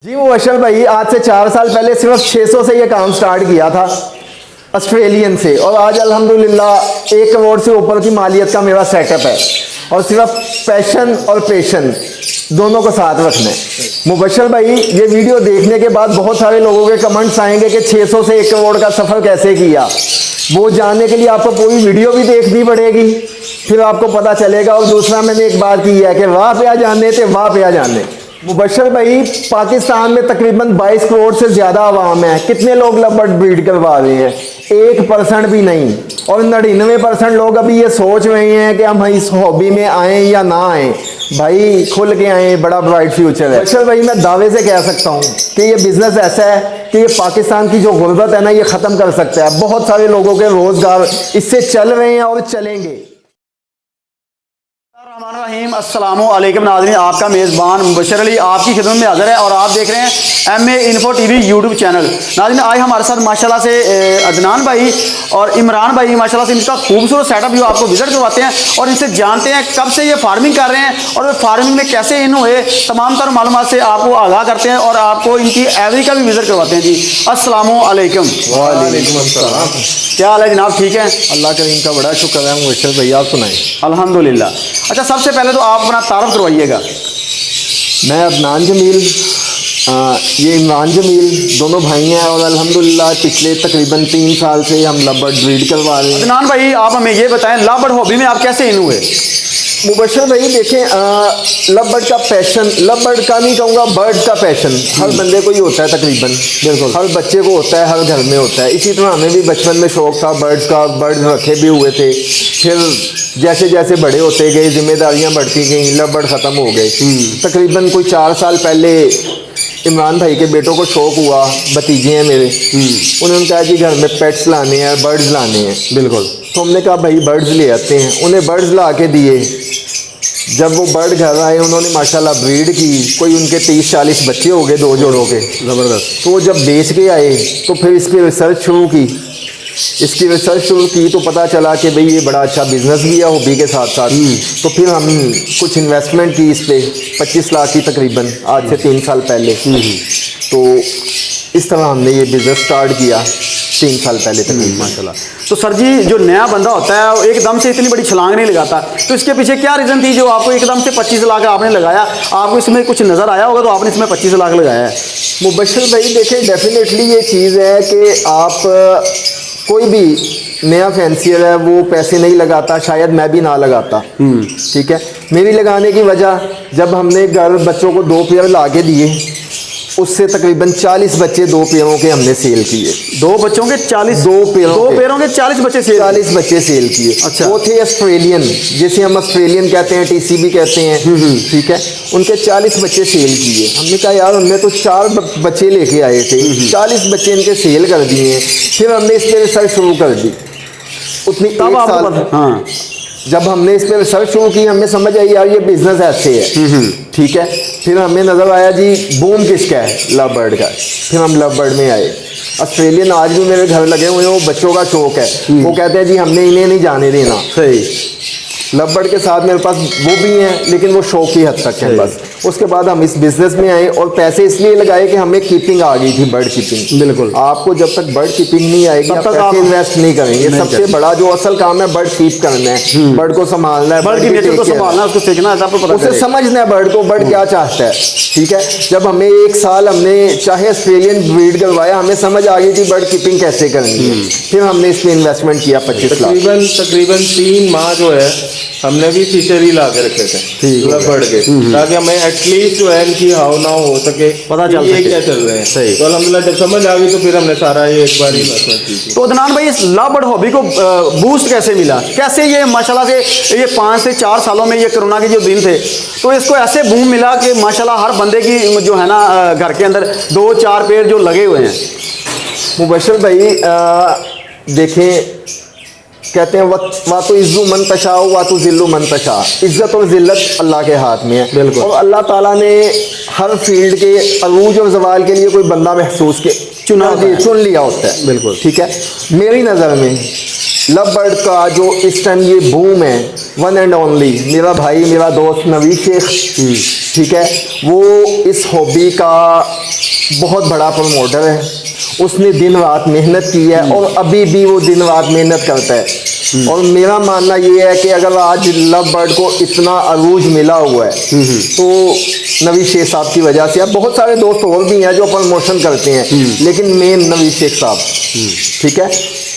जी मुबशर भाई, आज से 4 साल पहले सिर्फ 600 से ये काम स्टार्ट किया था ऑस्ट्रेलियन से, और आज अल्हम्दुलिल्लाह 1 करोड़ से ऊपर की मालियत का मेरा सेटअप है। और सिर्फ पैशन और पेशन दोनों को साथ रखना है। मुबशर भाई, ये वीडियो देखने के बाद बहुत सारे लोगों के कमेंट्स आएंगे कि 600 से 1 करोड़ का सफ़र कैसे किया। वो जानने के लिए आपको पूरी वीडियो भी देखनी पड़ेगी, फिर आपको पता चलेगा। और दूसरा, मैंने एक बात की है कि वाह पे आ जाने थे, वाह पे आ जाने। मुबशर भाई, पाकिस्तान में तकरीबन 22 करोड़ से ज़्यादा आवाम है। कितने लोग लबर्ड ब्रीड करवा रहे हैं? 1% भी नहीं। और 99% लोग अभी ये सोच रहे हैं कि हम इस हॉबी में आएँ या ना आएँ। भाई खुल के आएँ, बड़ा ब्राइट फ्यूचर है। मुबशर भाई, मैं दावे से कह सकता हूँ कि ये बिज़नेस ऐसा है कि ये पाकिस्तान की जो गुर्बत है ना, ये ख़त्म कर सकता है। बहुत सारे लोगों के रोज़गार इससे चल रहे हैं और चलेंगे। अस्सलामु अलैकुम नाज़रीन, आपका मेज़बान मुबशर अली आपकी खिदमत में हाज़िर है और आप देख रहे हैं MA info TV YouTube channel. नाज़रीन, आज हमारे साथ माशाल्लाह से अदनान भाई और इमरान भाई, माशाल्लाह से इनका खूबसूरत सेटअप जो आपको विजिट करवाते हैं और इनसे जानते हैं कब से ये फार्मिंग कर रहे हैं और फार्मिंग में कैसे इन हुए, तमाम तर मालूमात से आपको आगाह करते हैं और आपको इनकी एवरी का भी विजिट करवाते हैं। जी अस्सलामु अलैकुम। वालेकुम अस्सलाम। क्या हाल है जनाब? ठीक है, अल्लाह करीम का बड़ा शुक्र है। मुबशर भाई, आप सुनाएं। अल्हम्दुलिल्लाह। अच्छा, सबसे पहले तो आप अपना तारुफ करवाइएगा। मैं अदनान जमील, ये इमरान जमील, दोनों भाई हैं। और अल्हम्दुलिल्लाह पिछले तकरीबन 3 साल से हम लबर्ड ब्रीड करवा रहे हैं। अदनान भाई, आप हमें ये बताएं, लबर्ड हॉबी में आप कैसे इन हुए? मुबशर भाई देखें, लबर्ड का पैशन, लबर्ड का नहीं कहूँगा, बर्ड का पैशन हर बंदे को ही होता है तकरीबन। बिल्कुल, हर बच्चे को होता है, हर घर में होता है। इसी तरह हमें भी बचपन में शौक़ था बर्ड्स का, बर्ड्स रखे भी हुए थे। फिर जैसे जैसे बड़े होते गए, जिम्मेदारियां बढ़ती गई, लबर्ड ख़त्म हो गए। तकरीबन कोई 4 साल पहले इमरान भाई के बेटों को शौक़ हुआ, भतीजे हैं मेरे, उन्होंने कहा कि घर में पेट्स लाने हैं, बर्ड्स लाने हैं। बिल्कुल, तो हमने कहा भाई बर्ड्स ले आते हैं। उन्हें बर्ड्स ला के दिए। जब वो बर्ड घर आए, उन्होंने माशाल्लाह ब्रीड की, कोई उनके 30-40 बच्चे हो गए 2 जोड़ों के। ज़बरदस्त। तो जब बेच के आए तो फिर इसकी रिसर्च शुरू की। तो पता चला कि भाई ये बड़ा अच्छा बिजनेस भी है हॉबी के साथ साथ। तो फिर हम कुछ इन्वेस्टमेंट की इस पे 25 लाख की तकरीबन, आज से 3 साल पहले। तो इस तरह हमने ये बिज़नेस स्टार्ट किया 3 साल पहले तकरीबन, माशाल्लाह। तो सर जी, जो नया बंदा होता है वो एकदम से इतनी बड़ी छलांग नहीं लगाता, तो इसके पीछे क्या रीज़न थी जो आपको एकदम से 25 लाख आपने लगाया? आपको इसमें कुछ नज़र आया होगा तो आपने इसमें 25 लाख लगाया है। मुबशर भाई देखें, डेफिनेटली ये चीज़ है कि आप कोई भी नया फैंसियर है वो पैसे नहीं लगाता, शायद मैं भी ना लगाता। ठीक है, मेरी लगाने की वजह, जब हमने घर बच्चों को 2 पेयर ला के दिए, उससे तकरीबन 40 बच्चे 2 पेयरों के हमने सेल किए। 2 बच्चों के 40, 2 पेयरों के 40 बच्चे सेल 40 बच्चे सेल किए। अच्छा। वो थे ऑस्ट्रेलियन, जिसे हम ऑस्ट्रेलियन कहते हैं, TCB कहते हैं। ठीक है, उनके 40 बच्चे सेल किए। हमने कहा यार, उनमें तो 4 बच्चे लेके आए थे, 40 बच्चे इनके सेल कर दिए। फिर हमने इस पर रिसर्च शुरू कर दी। उतनी तब 1 साल, हाँ, जब हमने इस पर रिसर्च शुरू की, हमें समझ आई यार ये बिजनेस ऐसे है। ठीक है, फिर हमें नज़र आया जी बूम किसका है, लव बर्ड का। फिर हम लव बर्ड में आए। ऑस्ट्रेलियन आज भी मेरे घर लगे हुए हैं, वो बच्चों का शौक है। वो कहते हैं जी हमने इन्हें नहीं जाने देना। सही। लव बर्ड के साथ मेरे पास वो भी हैं, लेकिन वो शौक की हद तक है बस। उसके बाद हम इस बिज़नेस में आए और पैसे इसलिए लगाए कि हमें कीपिंग आ गई थी, बर्ड कीपिंग। बिल्कुल, आपको जब तक बर्ड कीपिंग नहीं आएगी, तब आप तक पैसे इन्वेस्ट नहीं करेंगे। सबसे बड़ा जो असल काम है बर्ड कीप करना है, बर्ड को संभालना है, बर्ड की नेचर को संभालना, उसको सीखना है, आपको पता उसे समझना है बर्ड को, बर्ड क्या चाहता है। ठीक है, जब हमें 1 साल हमने चाहे ऑस्ट्रेलियन ब्रीड करवाया, हमें समझ आ गई थी बर्ड कीपिंग कैसे करनी है। फिर हमने इसमें इन्वेस्टमेंट किया 25 लाख। तकरीबन 3 माह जो है हमने भी फिशरी ला के रखे थे लबर्ड के, ताकि हमें एटलीस्ट जो है इनकी हाव ना हो सके, पता चल ये सके क्या चल रहे हैं। सही। तो अल्हम्दुलिल्लाह जब समझ आ गई तो फिर हमने सारा ये एक बार ही इन्वेस्टमेंट की थी। तो अदनान भाई, इस लबर्ड हॉबी को बूस्ट कैसे मिला? कैसे ये माशाल्लाह से ये 5 से 4 सालों में, ये कोरोना के जो दिन थे, तो इसको ऐसे बूम मिला कि माशाल्लाह हर बंदे की जो है ना घर के अंदर 2-4 पेड़ जो लगे हुए हैं। मुबशर भाई देखें, कहते हैं वातु इज़्ज़ु मन तशा वातु ज़िल्लु मन तशा, इज़्ज़त और ज़िल्लत अल्लाह के हाथ में है। बिल्कुल। और अल्लाह ताला ने हर फील्ड के अरूज और ज़वाल के लिए कोई बंदा महसूस के चुन लिया होता है। बिल्कुल, ठीक है, मेरी नज़र में लव बर्ड का जो इस टाइम ये बूम है, वन एंड ओनली मेरा भाई, मेरा दोस्त नवीद शेख। ठीक है, वो इस हॉबी का बहुत बड़ा प्रमोटर है। उसने दिन रात मेहनत की है और अभी भी वो दिन रात मेहनत करता है। और मेरा मानना ये है कि अगर आज लव बर्ड को इतना अरूज मिला हुआ है तो नवीद शेख साहब की वजह से। अब बहुत सारे दोस्त और भी हैं जो प्रमोशन करते हैं, लेकिन मेन नवीद शेख साहब, ठीक है।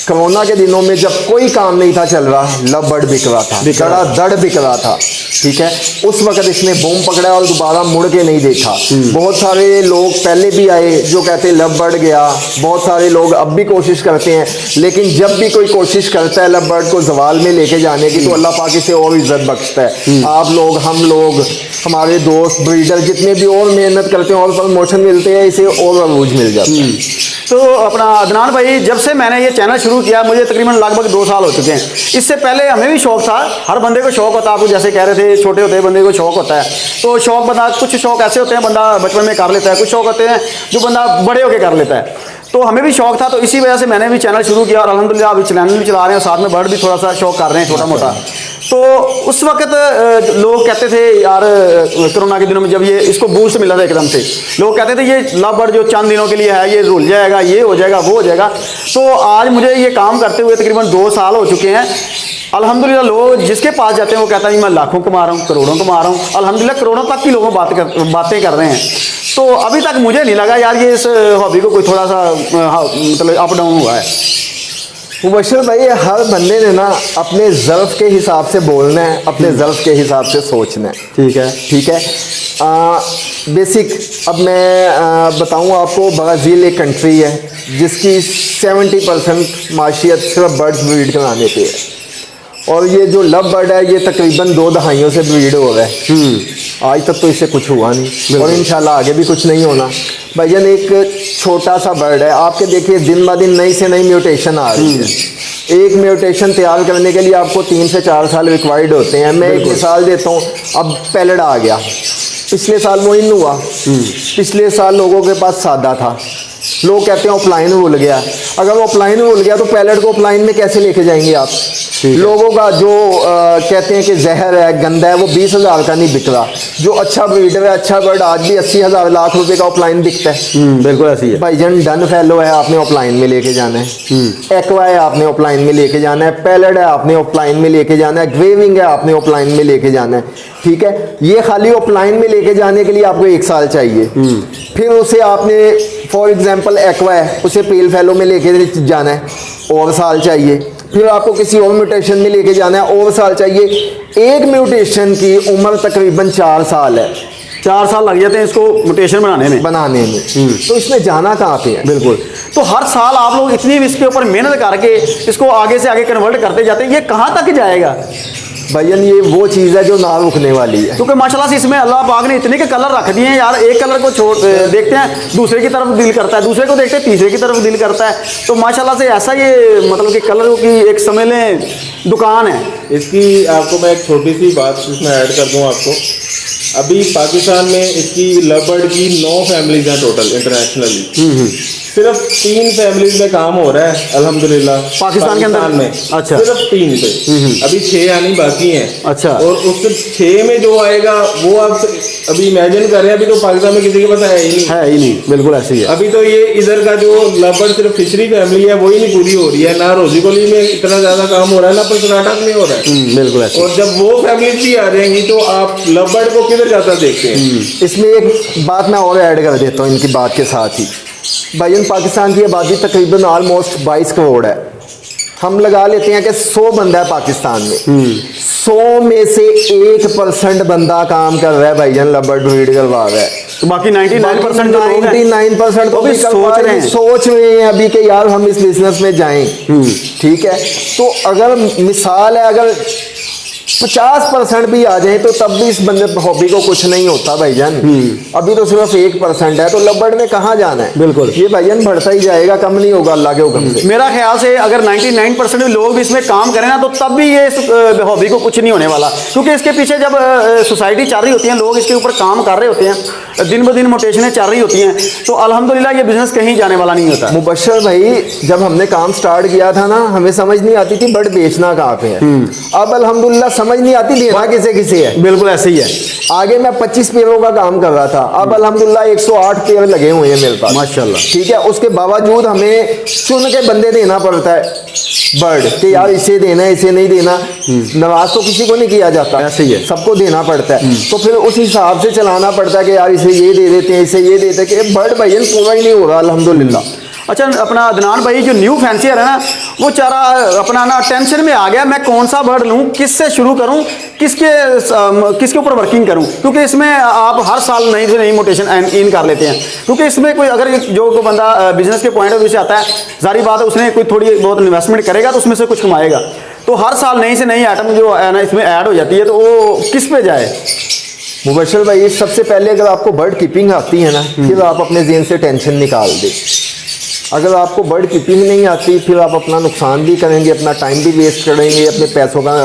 कोरोना के दिनों में जब कोई काम नहीं था चल रहा, लव बर्ड बिक रहा था, धड़ाधड़ बिक रहा था, ठीक है। उस वक्त इसने बूम पकड़ा और दोबारा मुड़ के नहीं देखा। बहुत सारे लोग पहले भी आए जो कहते लव बर्ड गया, बहुत सारे लोग अब भी कोशिश करते हैं, लेकिन जब भी कोई कोशिश करता है लव बर्ड को जवाल में लेके जाने की तो अल्लाह पाक इसे और इज्जत बख्शता है। आप लोग, हम लोग, हमारे दोस्त, ब्रीडर जितने भी और मेहनत करते हैं और प्रमोशन मिलते हैं, इसे और अरूज मिल जाता है। तो अपना अदनान भाई, जब से मैंने ये चैनल शुरू किया मुझे तकरीबन लगभग 2 साल हो चुके हैं। इससे पहले हमें भी शौक था, हर बंदे को शौक होता है, आपको जैसे कह रहे थे छोटे होते बंदे को शौक होता है। तो शौक बंदा, कुछ शौक ऐसे होते हैं बंदा बचपन में कर लेता है, कुछ शौक होते हैं जो बंदा बड़े होकर कर लेता है। तो हमें भी शौक था, तो इसी वजह से मैंने भी चैनल शुरू किया और अल्हम्दुलिल्लाह अभी चैनल भी चला रहे हैं, साथ में बर्ड भी थोड़ा सा शौक कर रहे हैं छोटा मोटा। तो उस वक्त लोग कहते थे यार, कोरोना के दिनों में जब ये इसको बूस्ट मिला था एकदम से, लोग कहते थे ये लव बर्ड जो चंद दिनों के लिए है ये रुल जाएगा, ये हो जाएगा, वो हो जाएगा। तो आज मुझे ये काम करते हुए तकरीबन 2 साल हो चुके हैं। अल्हम्दुलिल्लाह लोग जिसके पास जाते हैं वो कहता है मैं लाखों कमा रहा हूँ, करोड़ों कमा रहा हूँ। अल्हम्दुलिल्लाह करोड़ों तक की लोगों बातें कर रहे हैं। तो अभी तक मुझे नहीं लगा यार ये इस हॉबी को कोई थोड़ा सा मतलब अप डाउन हुआ है। मुबशर भाई, हर बंदे ने ना अपने ज़र्फ़ के हिसाब से बोलना है, अपने ज़र्फ़ के हिसाब से सोचना है, ठीक है, ठीक है। बेसिक अब मैं बताऊँ आपको, ब्राज़ील एक कंट्री है जिसकी 70% माशियत सिर्फ बर्ड्स ब्रीड कराने पे है। और ये जो लव बर्ड है ये तकरीबन 2 दहाइयों से ब्रीड हो रहा है। आज तक तो इससे कुछ हुआ नहीं और इंशाल्लाह आगे भी कुछ नहीं होना। भाईजान एक छोटा सा बर्ड है, आपके देखिए दिन ब दिन नई से नई म्यूटेशन आ रही है। एक म्यूटेशन तैयार करने के लिए आपको 3 से 4 साल रिक्वायर्ड होते हैं। मैं एक मिसाल देता हूँ, अब पैलेट आ गया, पिछले साल वो इन हुआ, पिछले साल लोगों के पास सादा था, लोग कहते हैं ऑफलाइन भूल गया। अगर ऑफलाइन भूल गया तो पैलेट को ऑफलाइन में कैसे लेके जाएंगे आप? लोगों का जो कहते हैं कि जहर है, गंदा है, वो 20,000 का नहीं बिक रहा। जो अच्छा ब्रीडर है, अच्छा बर्ड आज भी 80,000 लाख रुपए का ऑफलाइन बिकता है। बिल्कुल ऐसी है भाईजान। डन फैलो है, आपने ऑफलाइन में लेके जाना है। एक्वा है, आपने ऑफलाइन में लेके जाना है। पैलेट है, आपने ऑफलाइन में लेके जाना है। ग्रेविंग है, आपने ऑफलाइन में लेके जाना है, ठीक है। ये खाली ऑफलाइन में लेके जाने के लिए आपको 1 साल चाहिए। फिर उसे आपने फॉर एग्जाम्पल एक्वा है, उसे पेल फैलो में लेके जाना है और साल चाहिए। फिर आपको किसी और म्यूटेशन में लेके जाना है और साल चाहिए। एक म्यूटेशन की उम्र तकरीबन 4 साल है। 4 साल लग जाते हैं इसको म्यूटेशन बनाने में। तो इसमें जाना कहाँ पे है? बिल्कुल। तो हर साल आप लोग इतनी इसके ऊपर मेहनत करके इसको आगे से आगे कन्वर्ट करते जाते हैं, ये कहाँ तक जाएगा? भाईजान ये वो चीज़ है जो ना रुकने वाली है, क्योंकि माशाल्लाह से इसमें अल्लाह पाक ने इतने के कलर रख दिए हैं यार। एक कलर को छोड़ देखते हैं दूसरे की तरफ दिल करता है, दूसरे को देखते हैं तीसरे की तरफ दिल करता है। तो माशाल्लाह से ऐसा ये मतलब कि कलर की एक समझ लें दुकान है इसकी। आपको मैं एक छोटी सी बात इसमें ऐड कर दूं आपको। अभी पाकिस्तान में इसकी लव बर्ड की 9 फैमिलीज हैं टोटल इंटरनेशनली। सिर्फ 3 फैमिलीज में काम हो रहा है अल्हम्दुलिल्लाह पाकिस्तान के अंदर में। अच्छा, सिर्फ 3 पे, अभी 6 आनी बाकी हैं। अच्छा। और उस 6 में जो आएगा वो आप अभी इमेजिन कर रहे हैं। अभी तो पाकिस्तान में किसी के पास है ही नहीं। बिल्कुल ऐसी है। अभी तो ये इधर का जो लव बर्ड सिर्फ फिशरी फैमिली है वही नहीं पूरी हो रही है। ना रोजीकोली में इतना ज्यादा काम हो रहा है, ना कर्नाटक में हो रहा है। बिल्कुल ऐसी। और जब वो फैमिली भी आ जाएंगी तो आप लव बर्ड को किधर जाता देखते हैं। इसमें एक बात मैं और ऐड कर देता हूँ इनकी बात के साथ ही। भाईजान पाकिस्तान की आबादी तकरीबन ऑलमोस्ट 22 करोड़ है। हम लगा लेते हैं कि 100 बंदा है पाकिस्तान में, 100 में से 1% बंदा काम कर रहा है भाईजान, लव बर्ड ब्रीड करवा रहा है। तो बाकी 99% जो लोग हैं 99% तो भी सोच रहे हैं अभी कि यार हम इस बिजनेस में जाएं, ठीक है। तो अगर मिसाल है, अगर 50% भी आ जाए तो तब भी इस बंदे हॉबी को कुछ नहीं होता भाईजान। अभी तो सिर्फ 1% है, तो लव बर्ड में कहाँ जाना है? बिल्कुल। ये भाईजान बढ़ता ही जाएगा, कम नहीं होगा अल्लाह के हुक्म से। मेरा ख्याल से अगर 99% लोग भी इसमें काम करें ना तो तब भी ये हॉबी को कुछ नहीं होने वाला। क्योंकि इसके पीछे जब सोसाइटी चल रही होती है, लोग इसके ऊपर काम कर रहे होते हैं, दिन ब दिन मोटेशनें चल रही होती हैं, तो अल्हम्दुलिल्लाह ये बिजनेस कहीं जाने वाला नहीं होता। मुबशर भाई, जब हमने काम स्टार्ट किया था ना, हमें समझ नहीं आती थी बर्ड बेचना कहाँ पे है। अब अल्हम्दुलिल्लाह समझ समझ नहीं आती देना किसे किसे है। बिल्कुल ऐसे ही है। आगे मैं 25 पेयरों का काम कर रहा था, अब अल्हम्दुलिल्लाह 108 पेयर लगे हुए हैं मेरे पास माशाल्लाह। ठीक है। उसके बावजूद हमें चुन के बंदे देना पड़ता है बर्ड कि यार इसे देना है इसे नहीं देना। नवाज तो किसी को नहीं किया जाता, ऐसे ही है। सबको देना पड़ता है। तो फिर उस हिसाब से चलाना पड़ता है कि यार इसे ये दे देते हैं इसे ये दे देते हैं कि बर्ड भैया पूरा ही नहीं हो रहा अल्हम्दुलिल्लाह। अच्छा अपना अदनान भाई जो न्यू फैंसियर है ना वो चारा अपना ना टेंशन में आ गया, मैं कौन सा बर्ड लूँ, किससे शुरू करूँ, किसके ऊपर वर्किंग करूँ, क्योंकि इसमें आप हर साल नई से नई मोटेशन इन कर लेते हैं। क्योंकि इसमें कोई अगर जो कोई बंदा बिजनेस के पॉइंट ऑफ व्यू से आता है, जारी बात है उसने कोई थोड़ी बहुत इन्वेस्टमेंट करेगा तो उसमें से कुछ कमाएगा। तो हर साल नई से नई आइटम जो है ना इसमें ऐड हो जाती है, तो वो किस पे जाए? मुबशर भाई सबसे पहले अगर आपको बर्ड कीपिंग आती है ना, फिर आप अपने जेहन से टेंशन निकाल दे। अगर आपको बर्ड कीपिंग नहीं आती फिर आप अपना नुकसान भी करेंगे, अपना टाइम भी वेस्ट करेंगे, अपने पैसों का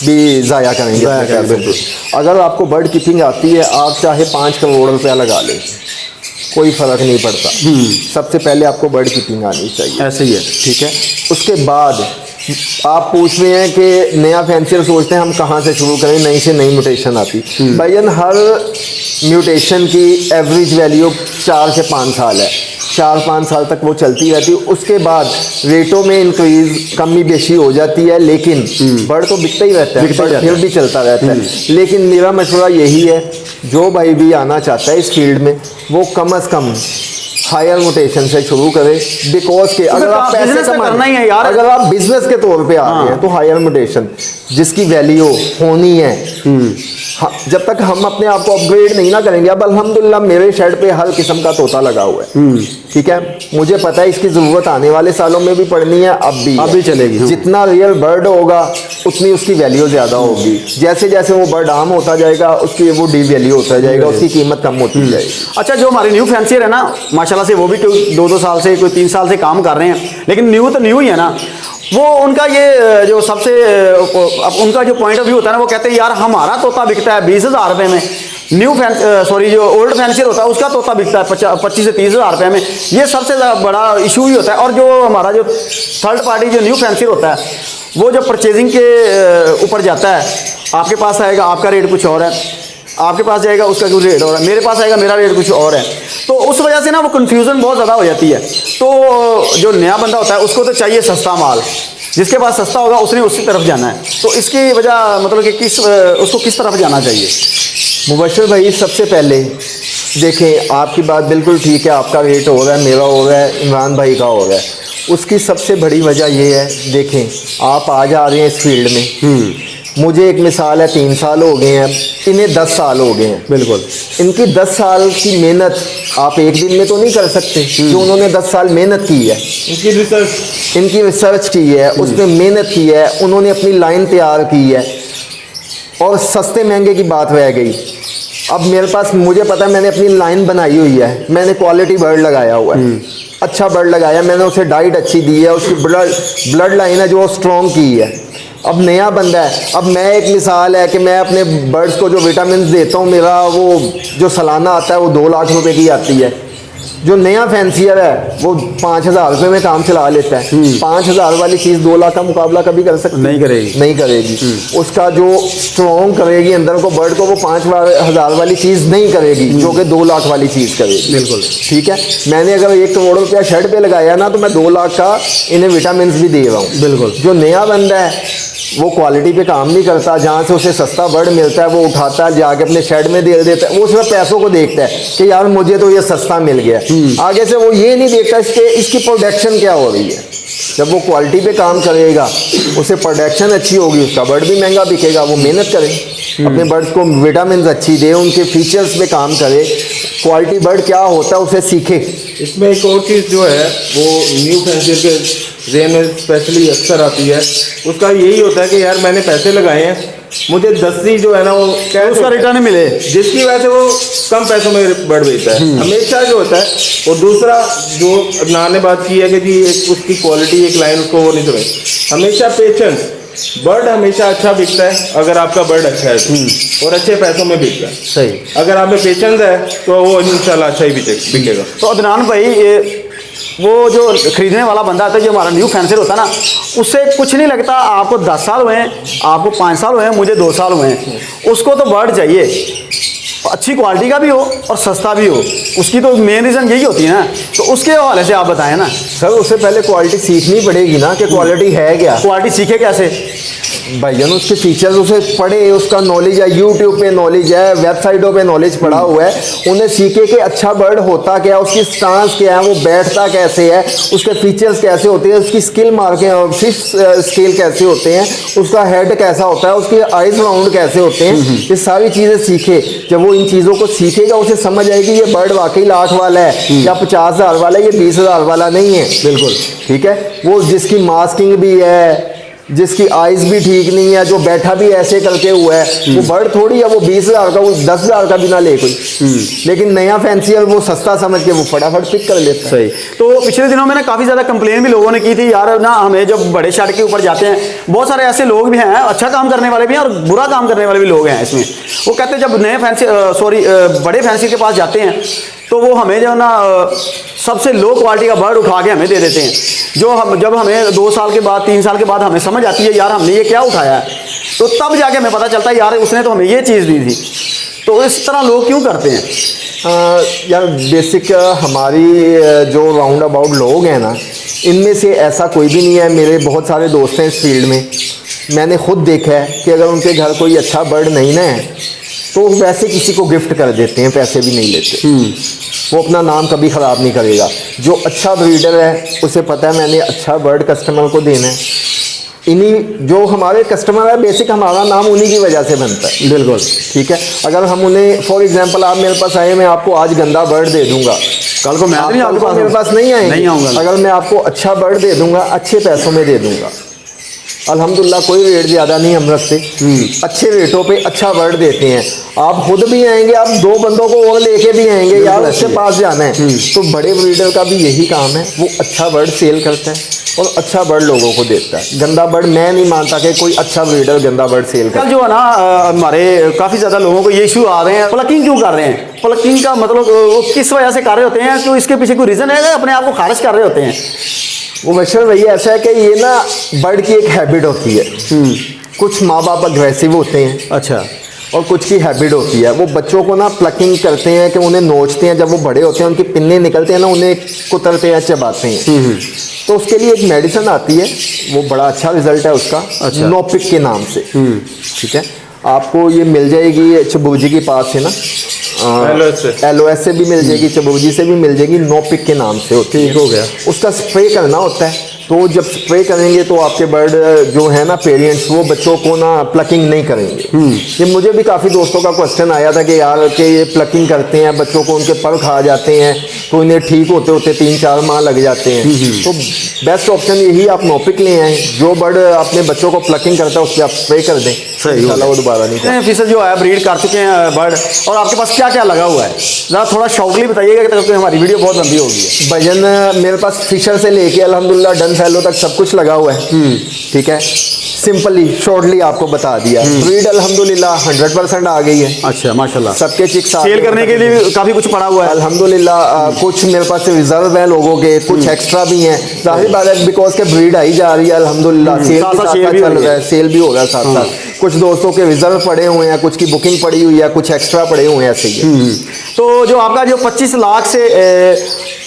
भी ज़ाया करेंगे अपने पैसों को। अगर आपको बर्ड कीपिंग आती है आप चाहे 5 करोड़ रुपया लगा लें, कोई फ़र्क नहीं पड़ता। सबसे पहले आपको बर्ड कीपिंग आनी चाहिए। ऐसे ही है। ठीक है। उसके बाद आप पूछ रहे हैं कि नया फैंसियर सोचते हैं हम कहाँ से शुरू करें, नई से नई म्यूटेशन आती। भाईजान हर म्यूटेशन की एवरेज वैल्यू 4 से 5 साल है, 4-5 साल तक वो चलती रहती है। उसके बाद रेटों में इंक्रीज कमी बेशी हो जाती है, लेकिन बर्ड तो बिकता ही रहता है, बर्ड फिर भी चलता रहता है। लेकिन मेरा मशवरा यही है, जो भाई भी आना चाहता है इस फील्ड में वो कम से कम हायर मोटेशन से शुरू करें। बिकॉज के अगर आप पैसे करना ही है यार, अगर आप बिजनेस के तौर पे आ रहे हैं तो हायर मोटेशन जिसकी वैल्यू होनी है। जब तक हम अपने आप को अपग्रेड नहीं ना करेंगे, अब अल्हम्दुलिल्लाह मेरे शेड पे हर किस्म का तोता लगा हुआ है। ठीक है। मुझे पता है इसकी ज़रूरत आने वाले सालों में भी पड़नी है, अब भी चलेगी। जितना रियल बर्ड होगा उतनी उसकी वैल्यू ज़्यादा होगी। जैसे जैसे वो बर्ड आम होता जाएगा उसकी वो डी वैल्यू होता जाएगा, उसकी कीमत कम होती जाएगी। अच्छा जो हमारे न्यू फैंसियर है ना माशाल्लाह से, वो भी कोई 2-2 साल से कोई 3 साल से काम कर रहे हैं, लेकिन न्यू तो न्यू ही है ना। वो उनका ये जो सबसे उनका जो पॉइंट ऑफ व्यू होता है ना, वो कहते हैं यार हमारा तोता बिकता है 20,000 रुपये में, न्यू जो ओल्ड फैंसियर होता है उसका तोता बिकता है 25 से 30,000 रुपये में। ये सबसे बड़ा इशू ही होता है। और जो हमारा जो थर्ड पार्टी जो न्यू फैंसियर होता है वो जो परचेजिंग के ऊपर जाता है, आपके पास आएगा आपका रेट कुछ और है, आपके पास जाएगा उसका कुछ रेट और है, मेरे पास आएगा मेरा रेट कुछ और है। तो उस वजह से ना वो कन्फ्यूज़न बहुत ज़्यादा हो जाती है। तो जो नया बंदा होता है उसको तो चाहिए सस्ता माल, जिसके पास सस्ता होगा उसने उसी तरफ जाना है। तो इसकी वजह मतलब कि उसको किस तरफ जाना चाहिए? मुबशर भाई सबसे पहले देखें, आपकी बात बिल्कुल ठीक है, आपका रेट हो रहा है, मेरा हो रहा है, इमरान भाई का हो रहा है। उसकी सबसे बड़ी वजह ये है, देखें आप आज आ रहे हैं इस फील्ड में, मुझे एक मिसाल है 3 साल हो गए हैं, इन्हें 10 साल हो गए हैं। बिल्कुल। इनकी 10 साल की मेहनत आप एक दिन में तो नहीं कर सकते। जो उन्होंने 10 साल मेहनत की है, इनकी रिसर्च की है, उसमें मेहनत की है, उन्होंने अपनी लाइन तैयार की है, और सस्ते महंगे की बात रह गई। अब मेरे पास मुझे पता है मैंने अपनी लाइन बनाई हुई है, मैंने क्वालिटी बर्ड लगाया हुआ है, अच्छा बर्ड लगाया, मैंने उसे डाइट अच्छी दी है, उसकी ब्लड लाइन है जो स्ट्रॉन्ग की है। अब नया बंदा है, अब मैं एक मिसाल है कि मैं अपने बर्ड्स को जो विटामिन देता हूँ, मेरा वो जो सालाना आता है वो 2 लाख रुपए की आती है। जो नया फैंसियर है वो 5,000 रुपये में काम चला लेता है। 5,000 वाली चीज़ 2 लाख का मुकाबला कभी कर सकती नहीं करेगी, नहीं करेगी। उसका जो स्ट्रॉन्ग करेगी अंदर को बर्ड को, वो 5,000 वाली चीज़ नहीं करेगी जो कि 2 लाख वाली चीज़ करेगी। बिल्कुल ठीक है। मैंने अगर 1 करोड़ रुपया शेड पे लगाया ना, तो मैं 2 लाख का इन्हें विटामिन भी दे रहा हूँ। बिल्कुल। जो नया बंदा है वो क्वालिटी पे काम नहीं करता, जहाँ से उसे सस्ता बर्ड मिलता है वो उठाता है, जाके अपने शेड में दे देता है। वो सिर्फ पैसों को देखता है कि यार मुझे तो ये सस्ता मिल गया, आगे से वो ये नहीं देखता इसकी प्रोडक्शन क्या हो रही है। जब वो क्वालिटी पे काम करेगा, उसे प्रोडक्शन अच्छी होगी, उसका बर्ड भी महंगा बिकेगा। वो मेहनत करे, अपने बर्ड्स को विटामिन अच्छी दे, उनके फीचर्स पे काम करे, क्वालिटी बर्ड क्या होता है उसे सीखे। इसमें एक और चीज़ जो है वो न्यू फैंसियर के ज़हन में स्पेशली अक्सर आती है, उसका यही होता है कि यार मैंने पैसे लगाए हैं, मुझे 10 ही जो है ना वो कैश उसका रिटर्न मिले, जिसकी वजह से वो कम पैसों में बर्ड बेचता है हमेशा जो होता है। और दूसरा जो अदनान ने बात की है कि जी एक उसकी क्वालिटी एक लाइन उसको वो नहीं समझ, हमेशा पेशेंस। बर्ड हमेशा अच्छा बिकता है अगर आपका बर्ड अच्छा है तो, और अच्छे पैसों में बिकता है। सही। अगर आप में पेशेंस है तो वो इंशाल्लाह अच्छा ही बिकेगा। तो अदनान भाई वो जो खरीदने वाला बंदा आता है, जो हमारा न्यू फैंसर होता है ना, उससे कुछ नहीं लगता आपको 10 साल हुए हैं, आपको 5 साल हुए हैं, मुझे 2 साल हुए हैं, उसको तो बर्ड चाहिए, अच्छी क्वालिटी का भी हो और सस्ता भी हो। उसकी तो मेन रीज़न यही होती है ना। तो उसके हवाले से आप बताएं ना सर, उससे पहले क्वालिटी सीखनी पड़ेगी ना कि क्वालिटी है क्या। क्वालिटी सीखे कैसे? भाईजान उसके फीचर्स उसे पढ़े, उसका नॉलेज है, यूट्यूब पे नॉलेज है, वेबसाइटों पे नॉलेज पड़ा हुआ है, उन्हें सीखे कि अच्छा बर्ड होता क्या है, उसकी स्टांस क्या है, वो बैठता कैसे है, उसके फीचर्स कैसे होते हैं, उसकी स्किल मार्किंग फिश स्केल कैसे होते हैं, उसका हेड कैसा होता है, उसके आइज राउंड कैसे होते हैं, ये सारी चीज़ें सीखे। जब वो इन चीज़ों को सीखेगा उसे समझ आएगी ये बर्ड वाकई लाख वाला है या 50,000 वाला है, ये 20,000 वाला नहीं है। बिल्कुल ठीक है। वो जिसकी मास्किंग भी है, जिसकी आइज भी ठीक नहीं है, जो बैठा भी ऐसे करके हुआ है, वो बर्ड थोड़ी है वो 20,000 का, वो 10,000 का भी ना ले कोई। लेकिन नया फैंसी है, वो सस्ता समझ के वो फटाफट पिक कर लेता है। सही। तो पिछले दिनों में ना काफ़ी ज़्यादा कंप्लेन भी लोगों ने की थी, यार ना हमें जब बड़े शर्ट के ऊपर जाते हैं, बहुत सारे ऐसे लोग भी हैं, अच्छा काम करने वाले भी हैं और बुरा काम करने वाले भी लोग हैं इसमें। वो कहते हैं जब नए फैंसी बड़े फैंसी के पास जाते हैं तो वो हमें जो ना सबसे लो क्वालिटी का बर्ड उठा के हमें दे देते हैं, जो हम जब हमें 2 साल के बाद 3 साल के बाद हमें समझ आती है यार हमने ये क्या उठाया है, तो तब जाके हमें पता चलता है यार उसने तो हमें ये चीज़ दी थी। तो इस तरह लोग क्यों करते हैं? यार बेसिक हमारी जो राउंड अबाउट लोग हैं ना, इनमें से ऐसा कोई भी नहीं है। मेरे बहुत सारे दोस्त हैं इस फील्ड में, मैंने खुद देखा है कि अगर उनके घर कोई अच्छा बर्ड नहीं ना है तो वैसे किसी को गिफ्ट कर देते हैं, पैसे भी नहीं लेते। वो अपना नाम कभी ख़राब नहीं करेगा। जो अच्छा ब्रीडर है उसे पता है मैंने अच्छा बर्ड कस्टमर को देना है। इन्हीं जो हमारे कस्टमर है बेसिक हमारा नाम उन्हीं की वजह से बनता है। बिल्कुल ठीक है। अगर हम उन्हें फॉर एग्जांपल आप मेरे पास आए, मैं आपको आज गंदा बर्ड दे दूंगा, कल को मैं आप नहीं कल को मेरे पास नहीं आएंगे। नहीं आऊँगा। अगर मैं आपको अच्छा बर्ड दे दूंगा, अच्छे पैसों में दे दूंगा, अल्हम्दुलिल्लाह कोई रेट ज़्यादा नहीं हम रखते, अच्छे रेटों पे अच्छा बर्ड देते हैं। आप खुद भी आएंगे, आप 2 बंदों को और लेके भी आएंगे, यार उसके पास जाना है। तो बड़े ब्रीडर का भी यही काम है, वो अच्छा बर्ड सेल करता है और अच्छा बर्ड लोगों को देता है। गंदा बर्ड मैं नहीं मानता कि कोई अच्छा ब्रीडर गंदा बर्ड सेल कल करे। जो है ना हमारे काफ़ी ज़्यादा लोगों को ये इशू आ रहे हैं, प्लकिंग क्यों कर रहे हैं? प्लकिंग का मतलब वो किस वजह से कर रहे होते हैं? तो इसके पीछे कोई रीज़न है, अपने आप को खारिज कर रहे होते हैं? वो बशर भैया ऐसा है कि ये ना बर्ड की एक हैबिट होती है। कुछ माँ बाप अग्रेसिव होते हैं अच्छा। और कुछ की हैबिट होती है, वो बच्चों को ना प्लकिंग करते हैं कि उन्हें नोचते हैं, जब वो बड़े होते हैं उनके पिन्ने निकलते हैं ना, उन्हें कुतरते हैं, चबाते हैं। तो उसके लिए एक मेडिसिन आती है, वो बड़ा अच्छा रिजल्ट है उसका, अच्छा। नोपिक के नाम से। ठीक है, आपको ये मिल जाएगी चबूजी के पास से ना, LOS से भी मिल जाएगी, चबूजी से भी मिल जाएगी, नोपिक के नाम से होती है। ठीक हो गया। उसका स्प्रे करना होता है, तो जब स्प्रे करेंगे तो आपके बर्ड जो है ना पेरेंट्स, वो बच्चों को ना प्लकिंग नहीं करेंगे। ये मुझे भी काफ़ी दोस्तों का क्वेश्चन आया था कि यार कि ये प्लकिंग करते हैं, बच्चों को उनके पर खा जाते हैं, तो इन्हें ठीक होते होते 3-4 माह लग जाते हैं। तो बेस्ट ऑप्शन यही, आप नोपिक ले आएँ, जो बर्ड अपने बच्चों को प्लकिंग करता है उस पर आप स्प्रे कर दें, इंशाल्लाह वो दोबारा नहीं करें। फीसद जो है ब्रीड कर चुके हैं बर्ड, और आपके पास क्या क्या लगा हुआ है? ज़रा थोड़ा शॉर्टली बताइएगा क्योंकि हमारी वीडियो बहुत लंबी होगी है। भजन मेरे पास फिशर से लेके अल्हम्दुलिल्लाह डन फैलो तक सब कुछ लगा हुआ है। ठीक है, सिंपली शॉर्टली आपको बता दिया। ब्रीड अल्हम्दुलिल्लाह 100% आ गई है। अच्छा माशाल्लाह। सबके चिक्स सेल करने के लिए भी काफ़ी कुछ पड़ा हुआ है अल्हम्दुलिल्लाह। कुछ मेरे पास रिजर्व है लोगों के, कुछ एक्स्ट्रा भी हैं। जाहिर बात है बिकॉज के ब्रीड आई जा रही है अल्हम्दुलिल्लाह, सेल साथ-साथ भी सेल भी चल हो रहा है, सेल भी हो रहा है साथ साथ। कुछ दोस्तों के रिजर्व पड़े हुए हैं, कुछ की बुकिंग पड़ी हुई है, कुछ एक्स्ट्रा पड़े हुए हैं, ऐसे ही है। तो जो आपका जो 25 लाख से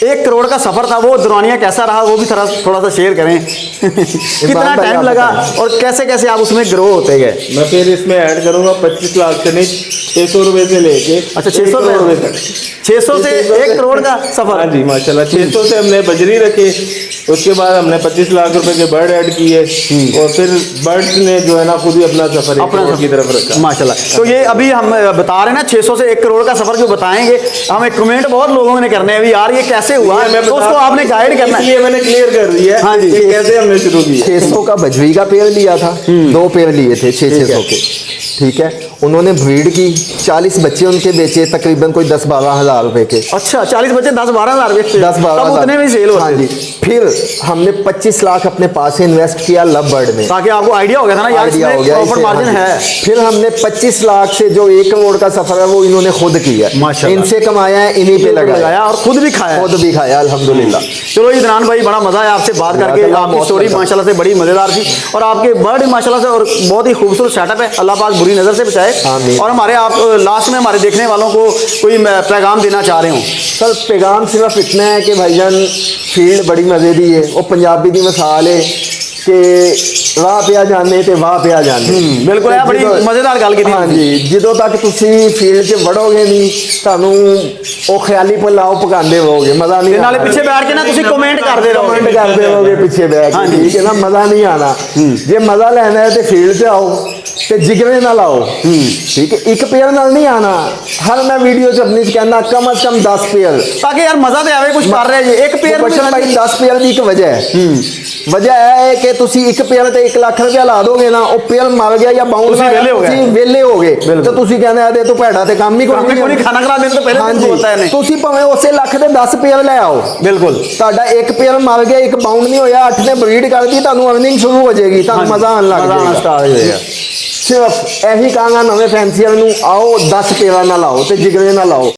1 करोड़ का सफ़र था, वो दौरानिया कैसा रहा, वो भी थोड़ा सा शेयर करें। कितना भाई टाइम आप लगा बताएं। और कैसे कैसे आप उसमें ग्रो होते गए? मैं फिर इसमें ऐड करूंगा 25 लाख से नहीं, 600 रुपए से लेके अच्छा 600 रुपए तक। 600 से 1 करोड़ का सफ़र। हाँ जी माशाल्लाह। 600 से हमने बजरी रखे, उसके बाद हमने 25 लाख रुपए के बर्ड ऐड किए, और फिर बर्ड्स ने जो है ना खुद ही अपना सफर 1 करोड़ की तरफ रखा माशाल्लाह। तो ये अभी हम बता रहे हैं ना 600 से 1 करोड़ का सफ़र जो बताएंगे, हमें कमेंट बहुत लोगों ने करने हैं भी यार ये कैसे हुआ, तो उसको आपने गाइड करना है। इसलिए मैंने क्लियर कर दिया है हाँ जी। कि कैसे हमने शुरू किया। 600 का बजरी का पेड़ लिया था, 2 पेड़ लिए थे 600 के। ठीक है, उन्होंने ब्रीड की, 40 बच्चे उनके बेचे, तकरीबन कोई 10-12 हज़ार रुपए के। अच्छा 40 बच्चे 10-12 हज़ार बेचते, 10-12 तब उतने में सेल होते। हाँ जी। फिर हमने 25 लाख अपने पास से इन्वेस्ट किया लव बर्ड में, ताकि आपको आइडिया हो गया था ना यार आइडिया हो गया प्रॉफिट इससे, मार्जिन हाँ है। जी। फिर हमने 25 लाख से जो 1 करोड़ का सफर है वो इन्होंने खुद किया है, माशाल्लाह। इनसे कमाया है, इन्हीं पे लगाया और खुद भी खाया, खुद भी खाया अल्हम्दुलिल्लाह। चलो इदनान भाई बड़ा मजा आया आपसे बात करके, माशाल्लाह, आपकी बहुत स्टोरी मजा। माशाल्लाह से बड़ी मजेदार थी और आपके बर्ड माशाल्लाह से और बहुत ही खूबसूरत सेटअप है। अल्लाह पाक बुरी नजर से बचाए। आमीन। और हमारे आप लास्ट में हमारे देखने वालों को कोई पैगाम देना चाह रहे हो? सर पैगाम सिर्फ इतना है कि भाईजान फील्ड बड़ी मजे दी है, वो पंजाबी की मिसाल है कि वाह पिया जाने ते वाह पिया जाने। बिल्कुल है, बड़ी ਜਦੋਂ- मजेदार गल की हाँ जी, ਜਦੋਂ तक ਤੁਸੀਂ ਫੀਲਡ 'ਚ ਵੜੋਗੇ ਨਹੀਂ ਤੁਹਾਨੂੰ ਉਹ ਖਿਆਲੀ ਪੁਲਾਓ ਪਕਾਉਂਦੇ ਰਹੋਗੇ, ਮਜ਼ਾ ਨਹੀਂ ਤੇ ਨਾਲੇ ਆਉਣਾ। ਪਿੱਛੇ ਬੈਠ ਕੇ ਨਾ ਤੁਸੀਂ ਕਮੈਂਟ ਕਰਦੇ ਰਹੋ, ਕਮੈਂਟ ਕਰਦੇ ਰਹੋਗੇ ਪਿੱਛੇ ਬੈਠ हाँ ਕੇ, जी। ਠੀਕ ਹੈ ਨਾ, ਮਜ਼ਾ ਨਹੀਂ ਆਣਾ। ਜੇ ਮਜ਼ਾ ਲੈਣਾ ਹੈ ਤੇ ਫੀਲਡ 'ਚ ਆਓ ਤੇ ਜਿਗਰੇ ਨਾਲ ਆਓ, ਠੀਕ ਹੈ, ਇੱਕ ਪੇਅਰ ਨਾਲ ਨਹੀਂ ਆਣਾ। ਹਰ ਮੈਂ ਵੀਡੀਓ 'ਚ ਆਪਣੀ 'ਚ ਕਹਿੰਦਾ ਕਮ ਅਜ਼ ਕਮ 10 ਪੇਅਰ। ताकि यार मजा तो आवे, कुछ कर रहे जी एक पेयर ਬਚਨ ਭਾਈ 10 ਪੇਅਰ ਦੀ ਇੱਕ ਵਜ੍ਹਾ ਹੈ। ਵਜ੍ਹਾ ਇਹ ਹੈ ਕਿ ਤੁਸੀਂ ਇੱਕ ਪੇਅਰ ਤੇ 1 ਲੱਖ ਰੁਪਇਆ ਲਾ ਦੋਗੇ ਨਾ, ਉਹ ਪੇਅਰ ਮਰ ਗਿਆ ਜਾਂ ਬਾਉਂਸ ਤੁਸੀਂ ਵਿਹਲੇ ਹੋ ਗਏ। ਤੁਸੀਂ ਵਿਹਲੇ ਹੋ ਗਏ ਤੇ ਤੁਸੀਂ ਕਹਿੰਦੇ ਇਹਦੇ ਤੋਂ ਭੈੜਾ ਤੇ ਕੰਮ ਹੀ ਕੰਮ ਹੀ ਕੋਈ ਨਹੀਂ, ਖਾਣਾ ਖਿਲਾ ਦੇਣ ਤੋਂ ਪਹਿਲੇ ਹਾਂਜੀ। ਕੁਝ ਬੋਲਤਾ ਇਹਨੇ। ਤੁਸੀਂ ਭਾਵੇਂ ਉਸੇ ਲੱਖ ਦੇ 10 ਪੇਅਰ ਲੈ ਆਓ, बिल्कुल ਤੁਹਾਡਾ ਇੱਕ ਪੇਅਰ ਮਰ ਗਿਆ, ਇੱਕ ਬਾਉਂਡ ਨਹੀਂ ਹੋਇਆ, 8 ਨੇ ਬਰੀਡ ਕਰਦੀ, ਤੁਹਾਨੂੰ ਅਰਨਿੰਗ ਸ਼ੁਰੂ ਹੋ ਜਾਏਗੀ, ਤੁਹਾਨੂੰ ਮਜ਼ਾ ਆਉਣ ਲੱਗ मजा आना ਜਾਏਗਾ। स्टार्ट हो जाएगा। ਸਿਰਫ ਇਹੀ ਕਹਾਂਗਾ ਨਵੇਂ ਫੈਂਸੀਅਰ ਨੂੰ, ਆਓ 10 ਪੇਅਰਾਂ ਨਾਲ ਆਓ ਤੇ ਜਿਗਰੇ ਨਾਲ ਆਓ।